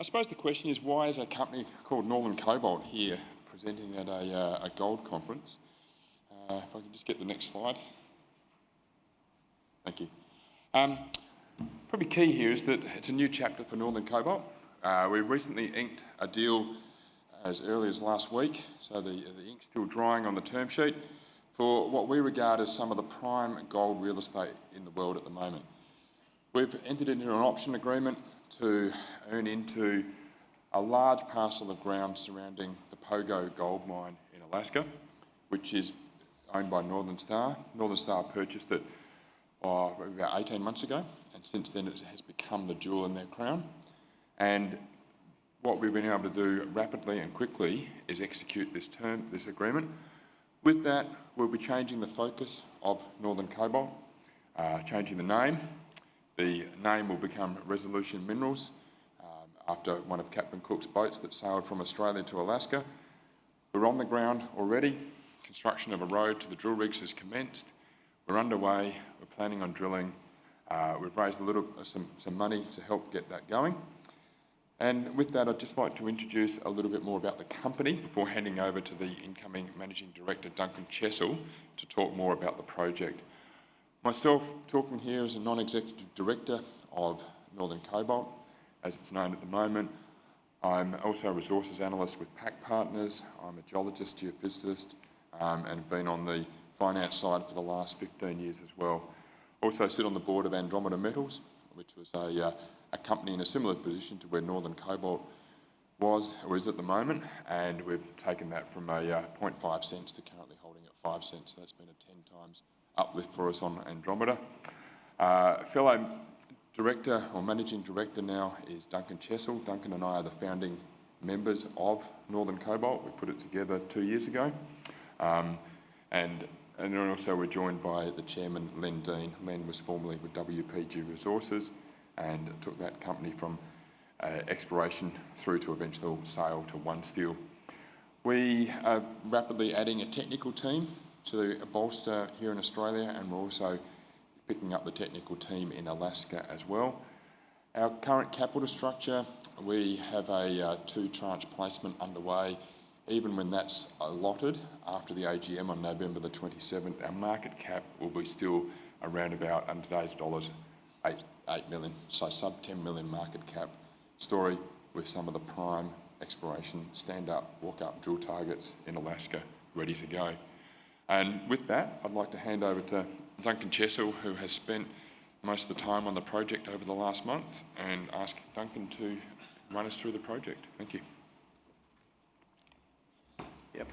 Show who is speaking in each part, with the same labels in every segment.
Speaker 1: I suppose the question is, why is a company called Northern Cobalt here presenting at a gold conference? If I can just get the next slide. Thank you. Probably key here is that it's a new chapter for Northern Cobalt. We recently inked a deal as early as last week, so the ink's still drying on the term sheet, for what we regard as some of the prime gold real estate in the world at the moment. We've entered into an option agreement to earn into a large parcel of ground surrounding the Pogo gold mine in Alaska, which is owned by Northern Star. Northern Star purchased it about 18 months ago, and since then it has become the jewel in their crown. And what we've been able to do rapidly and quickly is execute this agreement. With that, we'll be changing the focus of Northern Cobalt, changing the name. The name will become Resolution Minerals, after one of Captain Cook's boats that sailed from Australia to Alaska. We're on the ground already. Construction of a road to the drill rigs has commenced. We're underway. We're planning on drilling. We've raised some money to help get that going. And with that, I'd just like to introduce a little bit more about the company before handing over to the incoming Managing Director, Duncan Chessel, to talk more about the project. Myself talking here as a non-executive director of Northern Cobalt, as it's known at the moment. I'm also a resources analyst with PAC Partners. I'm a geologist, geophysicist, and have been on the finance side for the last 15 years as well. Also sit on the board of Andromeda Metals, which was a company in a similar position to where Northern Cobalt was or is at the moment, and we've taken that from a 0.5 cents to currently holding at 5 cents. So that's been a 10 times uplift for us on Andromeda. Fellow director or managing director now is Duncan Chessel. Duncan and I are the founding members of Northern Cobalt. We put it together 2 years ago. And then also we're joined by the chairman, Len Dean. Len was formerly with WPG Resources and took that company from exploration through to eventual sale to OneSteel. We are rapidly adding a technical team to bolster here in Australia, and we're also picking up the technical team in Alaska as well. Our current capital structure, we have a 2-tranche placement underway. Even when that's allotted after the AGM on November the 27th, our market cap will be still around about, under today's dollars, 8 million. So sub 10 million market cap story with some of the prime exploration, stand up, walk up drill targets in Alaska ready to go. And with that, I'd like to hand over to Duncan Chessel, who has spent most of the time on the project over the last month, and ask Duncan to run us through the project. Thank you.
Speaker 2: Yep.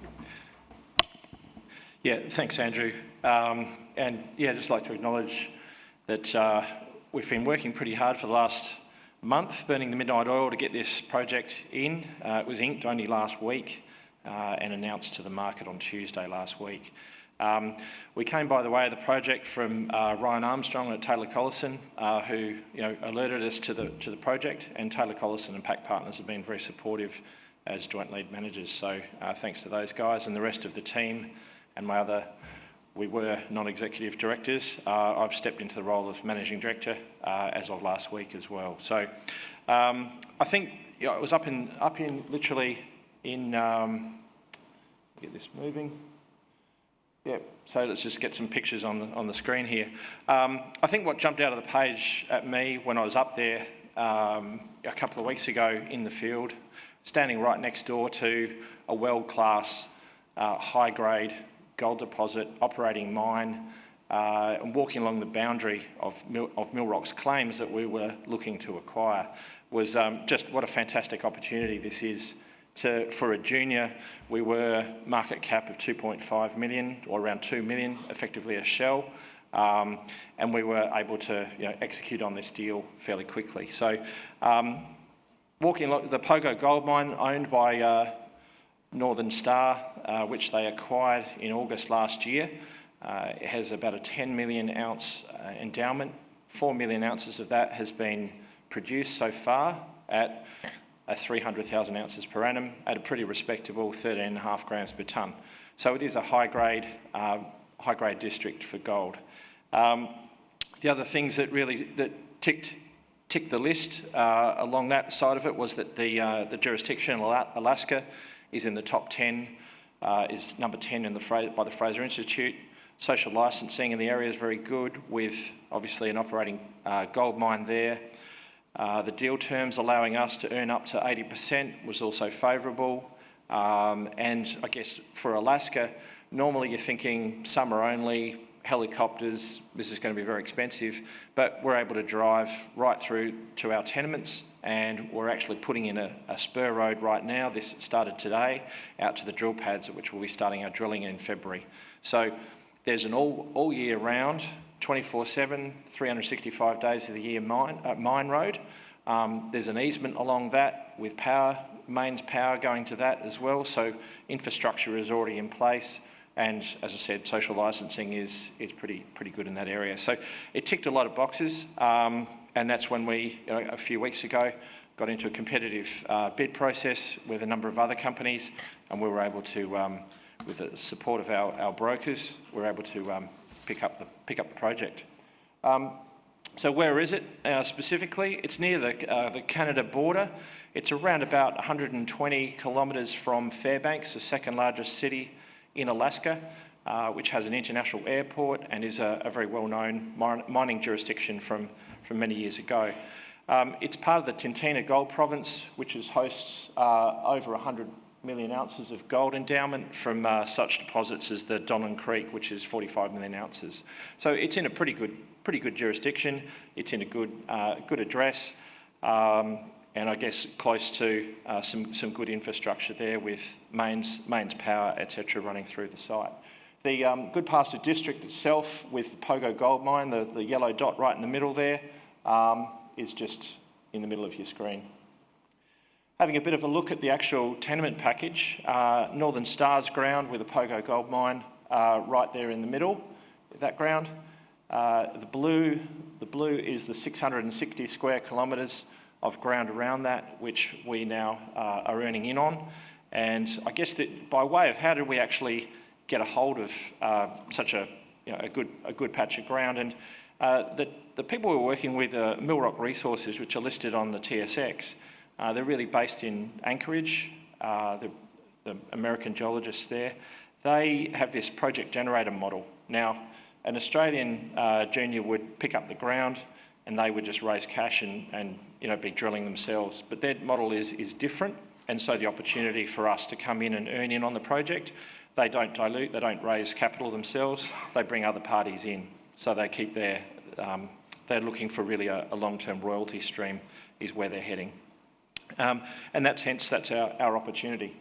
Speaker 2: Yeah, thanks, Andrew. And yeah, I'd just like to acknowledge that we've been working pretty hard for the last month, burning the midnight oil to get this project in. It was inked only last week and announced to the market on Tuesday last week. We came by the way of the project from Ryan Armstrong at Taylor Collison, who alerted us to the project, and Taylor Collison and PAC Partners have been very supportive as joint lead managers. So thanks to those guys and the rest of the team and we were non-executive directors. I've stepped into the role of managing director as of last week as well. So I think it was up in literally in, get this moving. Yeah, so let's just get some pictures on the screen here. I think what jumped out of the page at me when I was up there a couple of weeks ago in the field, standing right next door to a world-class, high-grade gold deposit, operating mine, and walking along the boundary of Millrock's claims that we were looking to acquire, was just what a fantastic opportunity this is. For a junior, we were market cap of 2.5 million, or around 2 million, effectively a shell, and we were able to execute on this deal fairly quickly. So walking along the Pogo gold mine, owned by Northern Star, which they acquired in August last year. It has about a 10 million ounce endowment. 4 million ounces of that has been produced so far at 300,000 ounces per annum at a pretty respectable 13.5 grams per tonne. So it is a high-grade district for gold. The other things that ticked ticked the list along that side of it was that the jurisdiction, Alaska, is in the top 10, is number 10 by the Fraser Institute. Social licensing in the area is very good, with obviously an operating gold mine there. The deal terms allowing us to earn up to 80% was also favourable. And I guess for Alaska, normally you're thinking summer only, helicopters, this is going to be very expensive, but we're able to drive right through to our tenements, and we're actually putting in a spur road right now. This started today, out to the drill pads, at which we'll be starting our drilling in February. So there's an all year round, 24/7, 365 days of the year mine road. There's an easement along that with power, mains power going to that as well, so infrastructure is already in place. And as I said, social licensing is pretty good in that area. So it ticked a lot of boxes, and that's when we, a few weeks ago, got into a competitive bid process with a number of other companies, and we were able to, with the support of our brokers, we were able to pick up the project. So where is it specifically? It's near the Canada border. It's around about 120 kilometres from Fairbanks, the second largest city in Alaska, which has an international airport and is a very well-known mining jurisdiction from many years ago. It's part of the Tintina Gold Province, which hosts over 100 million ounces of gold endowment from such deposits as the Donlin Creek, which is 45 million ounces. So it's in a pretty good jurisdiction. It's in a good address, and I guess close to some good infrastructure there with mains power, etc., running through the site. The Goodpaster district itself, with the Pogo Gold Mine, the yellow dot right in the middle there, is just in the middle of your screen. Having a bit of a look at the actual tenement package, Northern Star's ground with the Pogo Gold Mine right there in the middle, that ground. The blue is the 660 square kilometres of ground around that, which we now are earning in on. And I guess that by way of how did we actually get a hold of such a good patch of ground, and the people we're working with are Millrock Resources, which are listed on the TSX. They're really based in Anchorage, the American geologists there. They have this project generator model. Now, an Australian junior would pick up the ground and they would just raise cash and be drilling themselves. But their model is different, and so the opportunity for us to come in and earn in on the project, they don't dilute, they don't raise capital themselves, they bring other parties in. So they keep they're looking for really a long-term royalty stream is where they're heading. And hence that's our opportunity.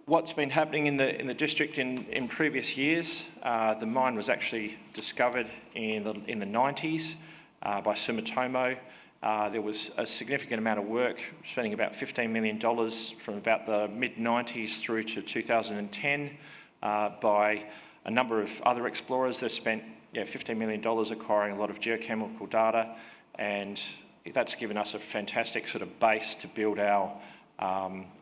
Speaker 2: What's been happening in the district in previous years, the mine was actually discovered in the 90s by Sumitomo. There was a significant amount of work, spending about $15 million from about the mid-90s through to 2010 by a number of other explorers. They've spent $15 million acquiring a lot of geochemical data, and that's given us a fantastic sort of base to build our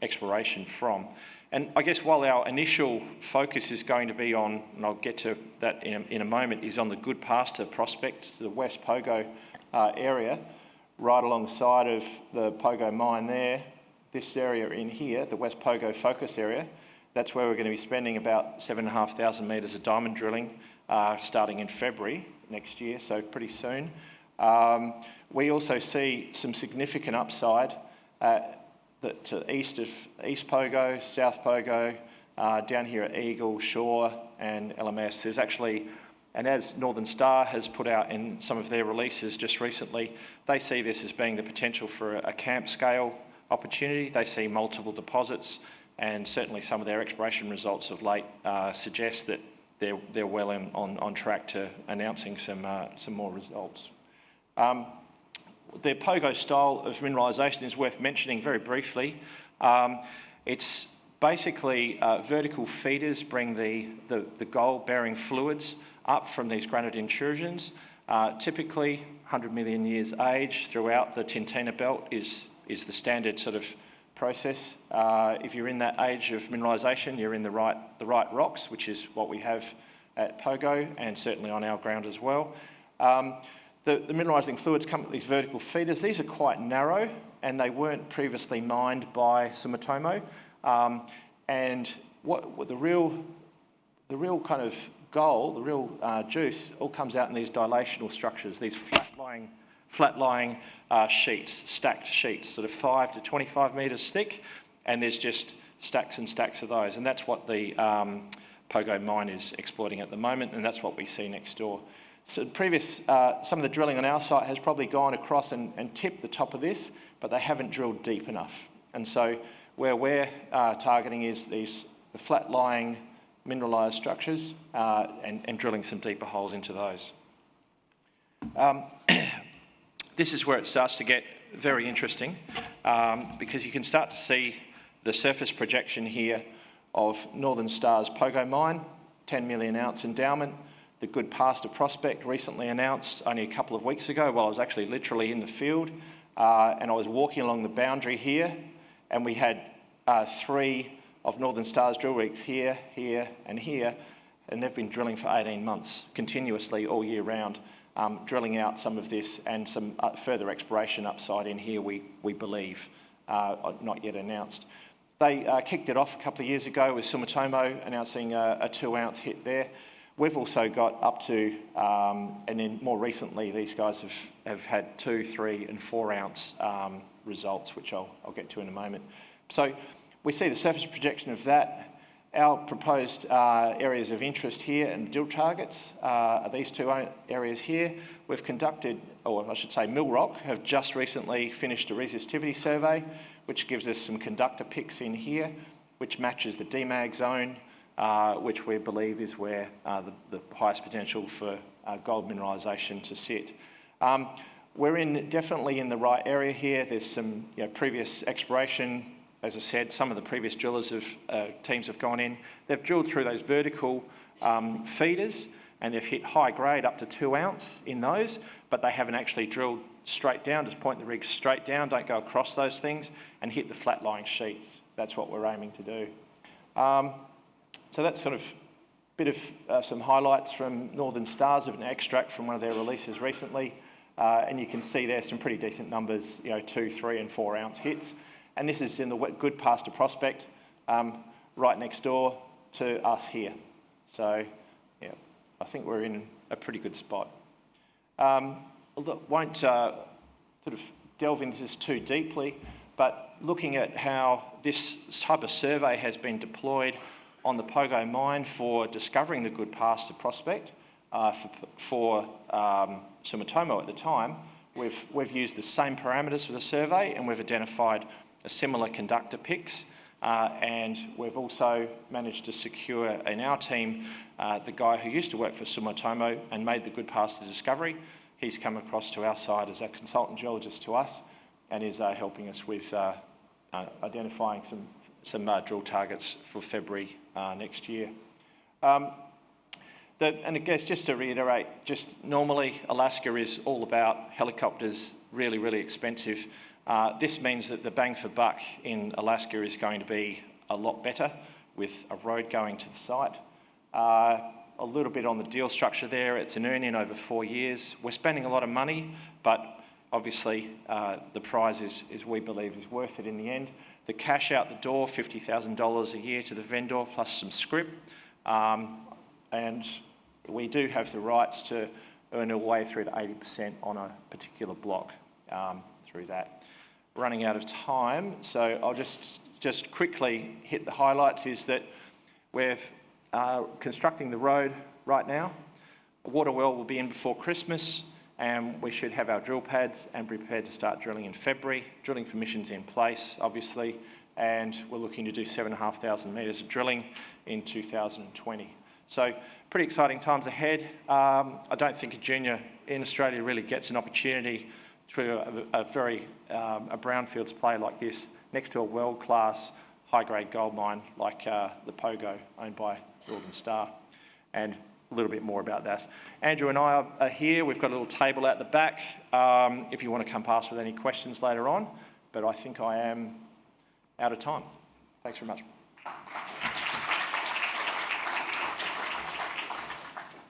Speaker 2: exploration from. And I guess while our initial focus is going to be on, and I'll get to that in a moment, is on the Goodpaster prospect, the West Pogo area, right alongside of the Pogo mine there, this area in here, the West Pogo focus area, that's where we're going to be spending about 7,500 metres of diamond drilling starting in February next year, so pretty soon. We also see some significant upside to east Pogo, South Pogo, down here at Eagle, Shore and LMS. There's actually, and as Northern Star has put out in some of their releases just recently, they see this as being the potential for a camp scale opportunity. They see multiple deposits, and certainly some of their exploration results of late suggest that they're well on track to announcing some more results. The Pogo style of mineralisation is worth mentioning very briefly. It's basically vertical feeders bring the gold-bearing fluids up from these granite intrusions. Typically, 100 million years age throughout the Tintina belt is the standard sort of process. If you're in that age of mineralisation, you're in the right rocks, which is what we have at Pogo and certainly on our ground as well. The mineralising fluids come with these vertical feeders. These are quite narrow and they weren't previously mined by Sumitomo. And what the real kind of gold, the real juice, all comes out in these dilational structures, these flat-lying sheets, stacked sheets, sort of 5 to 25 metres thick, and there's just stacks and stacks of those. And that's what the Pogo mine is exploiting at the moment, and that's what we see next door. So some of the drilling on our site has probably gone across and tipped the top of this, but they haven't drilled deep enough. And so where we're targeting is the flat-lying mineralised structures and drilling some deeper holes into those. This is where it starts to get very interesting because you can start to see the surface projection here of Northern Star's Pogo mine, 10 million ounce endowment. The Goodpaster prospect recently announced only a couple of weeks ago while I was actually literally in the field, and I was walking along the boundary here, and we had 3 of Northern Star's drill rigs here, here and here, and they've been drilling for 18 months continuously all year round, drilling out some of this and some further exploration upside in here we believe, not yet announced. They kicked it off a couple of years ago with Sumitomo announcing a 2 ounce hit there. We've also got up to, and then more recently, these guys have had 2, 3 and 4 ounce results, which I'll get to in a moment. So we see the surface projection of that. Our proposed areas of interest here and drill targets are these 2 areas here. We've conducted, or I should say Millrock, have just recently finished a resistivity survey, which gives us some conductor picks in here, which matches the DMAG zone, which we believe is where the highest potential for gold mineralisation to sit. We're definitely in the right area here. There's some previous exploration. As I said, some of the previous teams have gone in. They've drilled through those vertical feeders and they've hit high grade up to 2 ounce in those, but they haven't actually drilled straight down, just point the rig straight down, don't go across those things, and hit the flat-lying sheets. That's what we're aiming to do. So that's sort of a bit of some highlights from Northern Stars of an extract from one of their releases recently. And you can see there some pretty decent numbers, 2, 3 and 4 ounce hits. And this is in the Goodpaster prospect, right next door to us here. So, yeah, I think we're in a pretty good spot. Won't sort of delve into this too deeply, but looking at how this type of survey has been deployed on the Pogo mine for discovering the Goodpaster prospect for Sumitomo at the time, we've used the same parameters for the survey and we've identified a similar conductor picks, and we've also managed to secure in our team the guy who used to work for Sumitomo and made the Goodpaster discovery. He's come across to our side as a consultant geologist to us and is helping us with identifying some drill targets for February next year. And I guess just to reiterate, just normally Alaska is all about helicopters, really, really expensive. This means that the bang for buck in Alaska is going to be a lot better with a road going to the site. A little bit on the deal structure there, it's an earn-in over 4 years. We're spending a lot of money, but obviously the prize is we believe is worth it in the end. The cash out the door, $50,000 a year to the vendor plus some scrip. And we do have the rights to earn our way through to 80% on a particular block through that. Running out of time, so I'll just quickly hit the highlights is that we're constructing the road right now. A water well will be in before Christmas and we should have our drill pads and be prepared to start drilling in February. Drilling permissions in place, obviously, and we're looking to do 7,500 metres of drilling in 2020. So pretty exciting times ahead. I don't think a junior in Australia really gets an opportunity to a brownfields play like this next to a world-class high-grade gold mine like the Pogo owned by Northern Star. And a little bit more about that. Andrew and I are here. We've got a little table out the back if you want to come past with any questions later on, but I think I am out of time. Thanks very much.